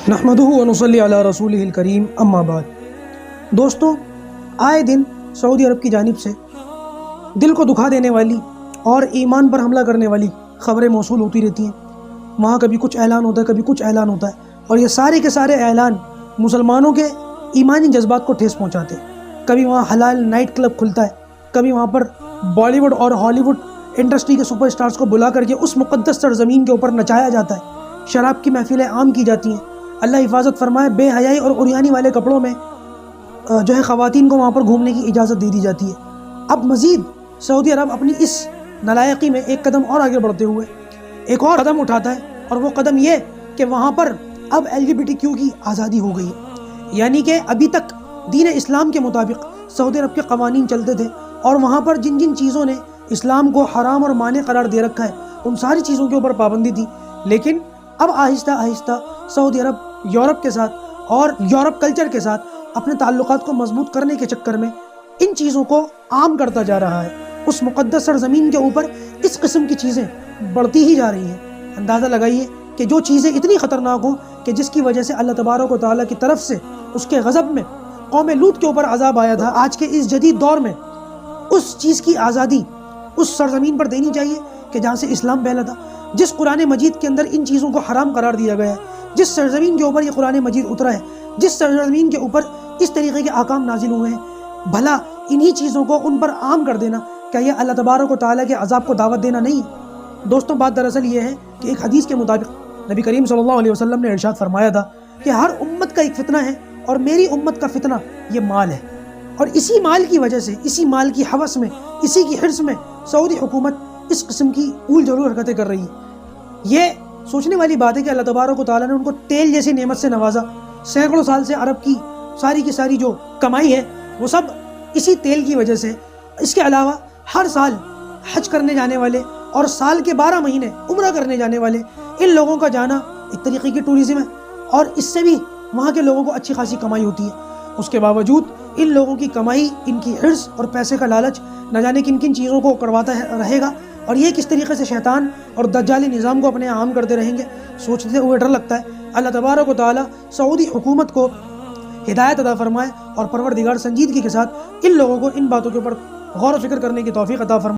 نحمدہ ونصلی علی رسولہ الکریم اما بعد۔ دوستوں، آئے دن سعودی عرب کی جانب سے دل کو دکھا دینے والی اور ایمان پر حملہ کرنے والی خبریں موصول ہوتی رہتی ہیں۔ وہاں کبھی کچھ اعلان ہوتا ہے، کبھی کچھ اعلان ہوتا ہے، اور یہ سارے کے سارے اعلان مسلمانوں کے ایمانی جذبات کو ٹھیس پہنچاتے ہیں۔ کبھی وہاں حلال نائٹ کلب کھلتا ہے، کبھی وہاں پر بالی ووڈ اور ہالی ووڈ انڈسٹری کے سپر اسٹارز کو بلا کر کے اس مقدس سرزمین کے اوپر نچایا جاتا ہے۔ شراب کی محفلیں عام کی جاتی ہیں۔ اللہ حفاظت فرمائے، بے حیائی اور عریانی والے کپڑوں میں جو ہے خواتین کو وہاں پر گھومنے کی اجازت دے دی جاتی ہے۔ اب مزید سعودی عرب اپنی اس نالائقی میں ایک قدم اور آگے بڑھتے ہوئے ایک اور قدم اٹھاتا ہے، اور وہ قدم یہ کہ وہاں پر اب LGBTQ کی آزادی ہو گئی ہے۔ یعنی کہ ابھی تک دین اسلام کے مطابق سعودی عرب کے قوانین چلتے تھے، اور وہاں پر جن جن چیزوں نے اسلام کو حرام اور مانع قرار دے رکھا ہے ان ساری چیزوں کے اوپر پابندی تھی۔ لیکن اب آہستہ آہستہ سعودی عرب یورپ کے ساتھ اور یورپ کلچر کے ساتھ اپنے تعلقات کو مضبوط کرنے کے چکر میں ان چیزوں کو عام کرتا جا رہا ہے۔ اس مقدس سرزمین کے اوپر اس قسم کی چیزیں بڑھتی ہی جا رہی ہیں۔ اندازہ لگائیے کہ جو چیزیں اتنی خطرناک ہوں کہ جس کی وجہ سے اللہ تبارک و تعالیٰ کی طرف سے اس کے غضب میں قوم لوط کے اوپر عذاب آیا تھا، آج کے اس جدید دور میں اس چیز کی آزادی اس سرزمین پر دینی چاہیے کہ جہاں سے اسلام پھیلا تھا۔ جس قرآن مجید کے اندر ان چیزوں کو حرام قرار دیا گیا ہے، جس سرزمین کے اوپر یہ قرآن مجید اترا ہے، جس سرزمین کے اوپر اس طریقے کے احکام نازل ہوئے ہیں، بھلا انہی چیزوں کو ان پر عام کر دینا کیا یہ اللہ تبارک و تعالیٰ کے عذاب کو دعوت دینا نہیں ہے؟ دوستوں، بات دراصل یہ ہے کہ ایک حدیث کے مطابق نبی کریم صلی اللہ علیہ وسلم نے ارشاد فرمایا تھا کہ ہر امت کا ایک فتنہ ہے، اور میری امت کا فتنہ یہ مال ہے۔ اور اسی مال کی وجہ سے، اسی مال کی ہوس میں، اسی کی حرص میں سعودی حکومت اس قسم کی اول جلول حرکتیں کر رہی ہے۔ یہ سوچنے والی بات ہے کہ اللہ تبارک و تعالیٰ نے ان کو تیل جیسی نعمت سے نوازا۔ سینکڑوں سال سے عرب کی ساری جو کمائی ہے وہ سب اسی تیل کی وجہ سے۔ اس کے علاوہ ہر سال حج کرنے جانے والے اور سال کے 12 مہینے عمرہ کرنے جانے والے، ان لوگوں کا جانا ایک طریقے کی ٹورزم ہے، اور اس سے بھی وہاں کے لوگوں کو اچھی خاصی کمائی ہوتی ہے۔ اس کے باوجود ان لوگوں کی کمائی، ان کی حرص اور پیسے کا لالچ نہ جانے کن کن چیزوں کو کرواتا رہے گا، اور یہ کس طریقے سے شیطان اور دجالی نظام کو اپنے عام کرتے رہیں گے، سوچتے ہوئے ڈر لگتا ہے۔ اللہ تبارک و تعالیٰ سعودی حکومت کو ہدایت عطا فرمائے، اور پروردگار سنجیدگی کے ساتھ ان لوگوں کو ان باتوں کے اوپر غور و فکر کرنے کی توفیق عطا فرمائے۔